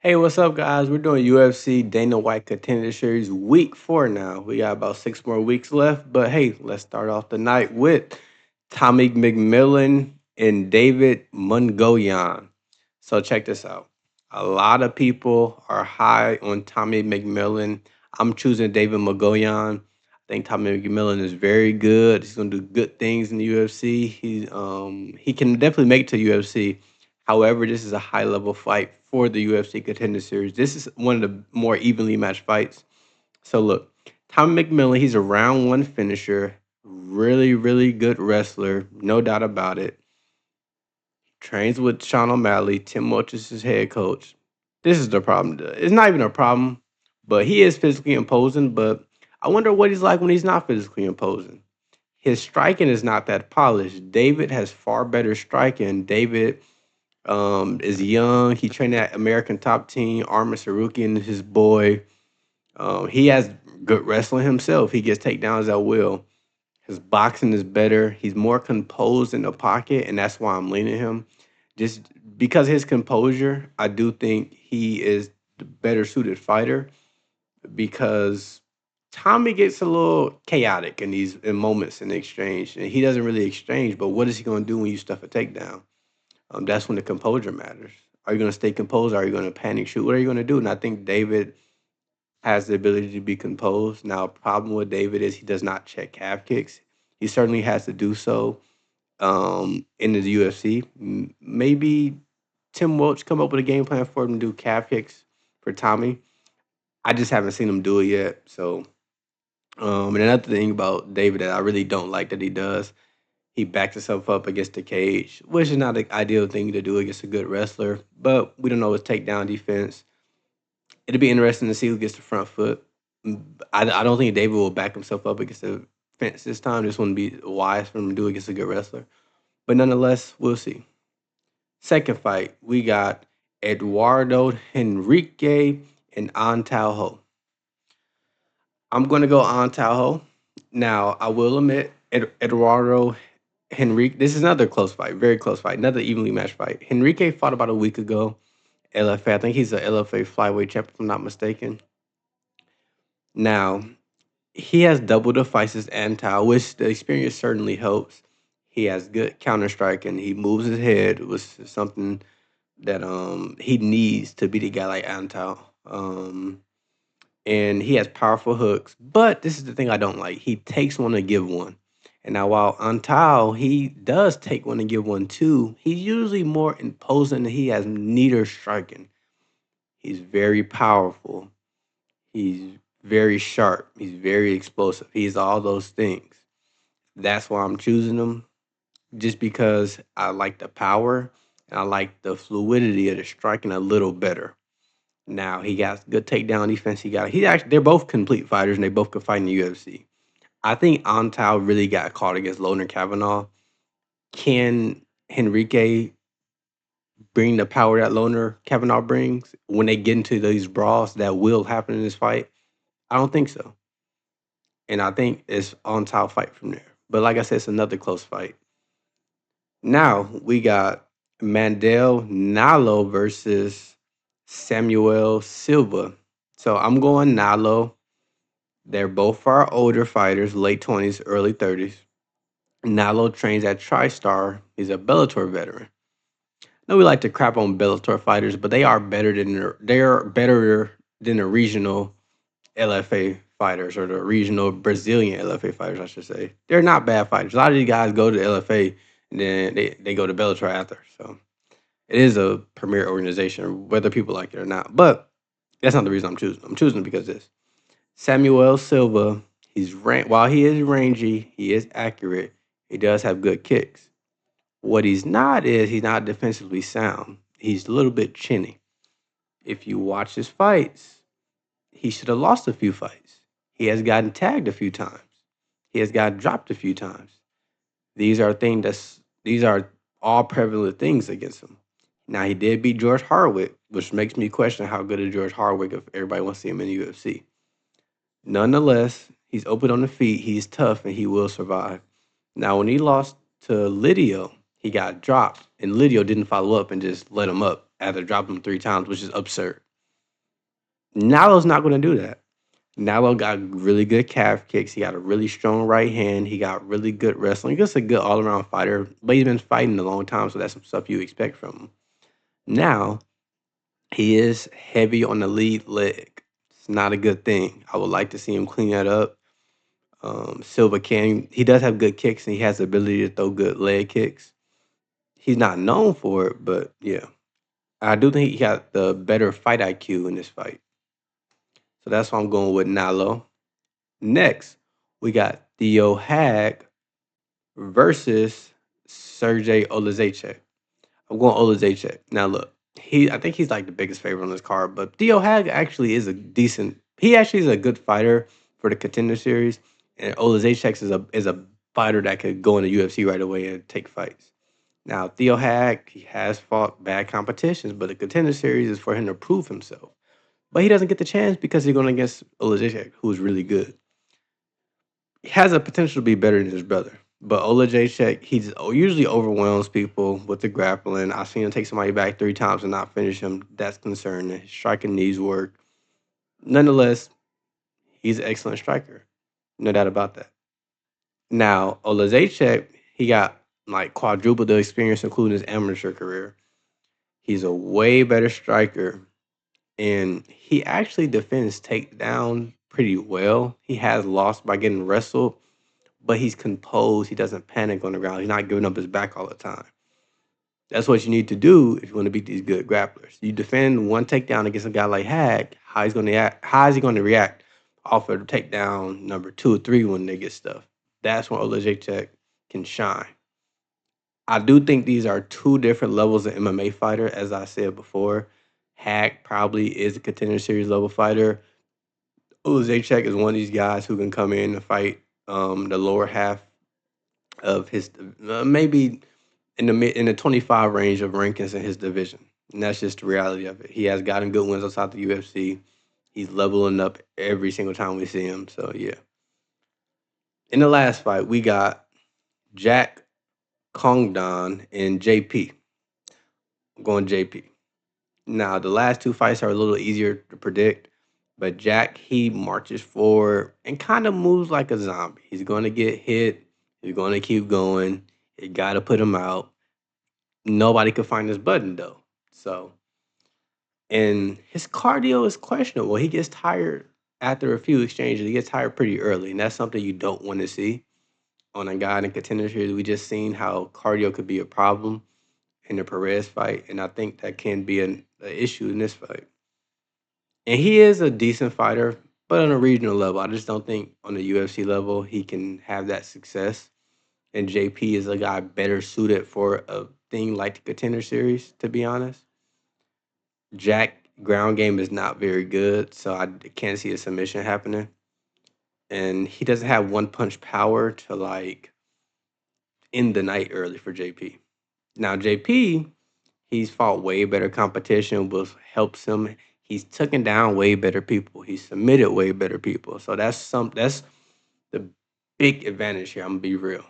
Hey, what's up, guys? We're doing UFC Dana White Contender Series week 4 now. We got about 6 more weeks left, but hey, let's start off the night with Tommy McMillen and David Mgoyan. So check this out. A lot of people are high on Tommy McMillen. I'm choosing David Mgoyan. I think Tommy McMillen is very good. He's gonna do good things in the UFC. He can definitely make it to UFC. However, this is a high level fight for the UFC Contender Series. This is one of the more evenly matched fights. So look, Tommy McMillan, he's a round one finisher, really, really good wrestler, no doubt about it. Trains with Sean O'Malley. Tim Welch is his head coach. This is the problem. It's not even a problem, but he is physically imposing. But I wonder what he's like when he's not physically imposing. His striking is not that polished. David has far better striking. David is young. He trained at American Top Team. Armin Sarukian is his boy. He has good wrestling himself. He gets takedowns at will. His boxing is better. He's more composed in the pocket, and that's why I'm leaning him. Just because his composure, I do think he is the better suited fighter because Tommy gets a little chaotic in these in moments in the exchange, and he doesn't really exchange. But what is he going to do when you stuff a takedown? That's when the composure matters. Are you going to stay composed? Are you going to panic shoot? What are you going to do? And I think David has the ability to be composed. Now, problem with David is he does not check calf kicks. He certainly has to do so in the UFC. Maybe Tim Welch come up with a game plan for him to do calf kicks for Tommy. I just haven't seen him do it yet. So, and another thing about David that I really don't like that he does, he backs himself up against the cage, which is not the ideal thing to do against a good wrestler. But we don't know his takedown defense. It'll be interesting to see who gets the front foot. I don't think David will back himself up against the fence this time. This wouldn't be wise for him to do against a good wrestler. But nonetheless, we'll see. Second fight, we got Eduardo Henrique and Antalho. I'm going to go Antalho. Now, I will admit, Eduardo Henrique, this is another close fight, very close fight, another evenly matched fight. Henrique fought about a week ago. LFA, I think he's a LFA flyweight champion, if I'm not mistaken. Now, he has double the fights as Antal, which the experience certainly helps. He has good counter strike and he moves his head, which is something that he needs to be the guy like Antal. And he has powerful hooks. But this is the thing I don't like. He takes one to give one. And now while Antal, he does take one and give one too, he's usually more imposing and he has neater striking. He's very powerful. He's very sharp. He's very explosive. He's all those things. That's why I'm choosing him. Just because I like the power and I like the fluidity of the striking a little better. Now he got good takedown defense. He actually they're both complete fighters and they both could fight in the UFC. I think Antal really got caught against Loner Kavanaugh. Can Henrique bring the power that Loner Kavanaugh brings when they get into these brawls that will happen in this fight? I don't think so. And I think it's on top fight from there. But like I said, it's another close fight. Now we got Mandel Nallo versus Samuel Silva. So I'm going Nallo. They're both our older fighters, late 20s, early 30s. Nallo trains at TriStar. He's a Bellator veteran. Now we like to crap on Bellator fighters, but they're better than the regional LFA fighters or the regional Brazilian LFA fighters, I should say. They're not bad fighters. A lot of these guys go to LFA and then they go to Bellator after. So it is a premier organization, whether people like it or not. But that's not the reason I'm choosing. I'm choosing because this Samuel Silva, while he is rangy, he is accurate. He does have good kicks. What he's not is he's not defensively sound. He's a little bit chinny. If you watch his fights, he should have lost a few fights. He has gotten tagged a few times. He has got dropped a few times. These are all prevalent things against him. Now he did beat George Hardwick, which makes me question how good is George Hardwick if everybody wants to see him in the UFC. Nonetheless, he's open on the feet, he's tough, and he will survive. Now when he lost to Lidio, he got dropped, and Lidio didn't follow up and just let him up after dropping him 3 times, which is absurd. Nallo's not going to do that. Nallo got really good calf kicks. He got a really strong right hand. He got really good wrestling. He's just a good all around fighter. But he's been fighting a long time, so that's some stuff you expect from him. Now, he is heavy on the lead leg. It's not a good thing. I would like to see him clean that up. Silva he does have good kicks and he has the ability to throw good leg kicks. He's not known for it, but yeah. I do think he got the better fight IQ in this fight. So that's why I'm going with Nallo. Next, we got Theo Haig versus Sergey Oleksiejczuk. I'm going Oleksiejczuk. Now look, I think he's like the biggest favorite on this card, but Theo Haig actually is a decent. He actually is a good fighter for the Contender Series, and Oleksiejczuk is a fighter that could go in the UFC right away and take fights. Now Theo Haig, he has fought bad competitions, but the Contender Series is for him to prove himself. But he doesn't get the chance because he's going against Oleksiejczuk, who is really good. He has a potential to be better than his brother. But Oleksiejczuk, he just usually overwhelms people with the grappling. I've seen him take somebody back 3 times and not finish him. That's concerning. His striking needs work. Nonetheless, he's an excellent striker. No doubt about that. Now, Oleksiejczuk, he got like quadruple the experience, including his amateur career. He's a way better striker, and he actually defends takedown pretty well. He has lost by getting wrestled, but he's composed. He doesn't panic on the ground. He's not giving up his back all the time. That's what you need to do if you want to beat these good grapplers. You defend one takedown against a guy like Haig. How is he going to react off of the takedown number 2 or 3 when they get stuff? That's when Oleksiejczuk can shine. I do think these are 2 different levels of MMA fighter, as I said before. Haig probably is a Contender Series level fighter. Oleksiejczuk is one of these guys who can come in and fight the lower half of his maybe in the 25 range of rankings in his division. And that's just the reality of it. He has gotten good wins outside the UFC. He's leveling up every single time we see him. So yeah. In the last fight, we got Jack Congdon and JP. I'm going JP. Now the last 2 fights are a little easier to predict, but Jack, he marches forward and kind of moves like a zombie. He's going to get hit. He's going to keep going. You got to put him out. Nobody could find his button though. So, and his cardio is questionable. He gets tired after a few exchanges. He gets tired pretty early, and that's something you don't want to see on a guy in Contender Series. We just seen how cardio could be a problem in the Perez fight, and I think that can be an issue in this fight. And he is a decent fighter, but on a regional level, I just don't think on the UFC level he can have that success. And JP is a guy better suited for a thing like the Contender Series, to be honest. Jack ground game is not very good, so I can't see a submission happening. And he doesn't have one punch power to like end the night early for JP. Now JP, he's fought way better competition, which helps him. He's taken down way better people. He's submitted way better people. So that's the big advantage here. I'm gonna be real.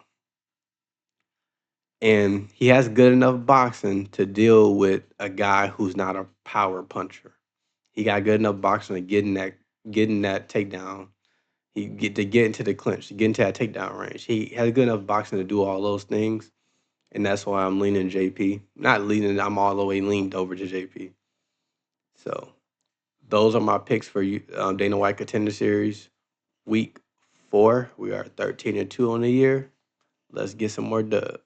And he has good enough boxing to deal with a guy who's not a power puncher. He got good enough boxing to getting that takedown. He get into the clinch, to get into that takedown range. He has good enough boxing to do all those things, and that's why I'm leaning JP. Not leaning, I'm all the way leaned over to JP. So those are my picks for you, Dana White Contender Series week 4. We are 13-2 on the year. Let's get some more dubs.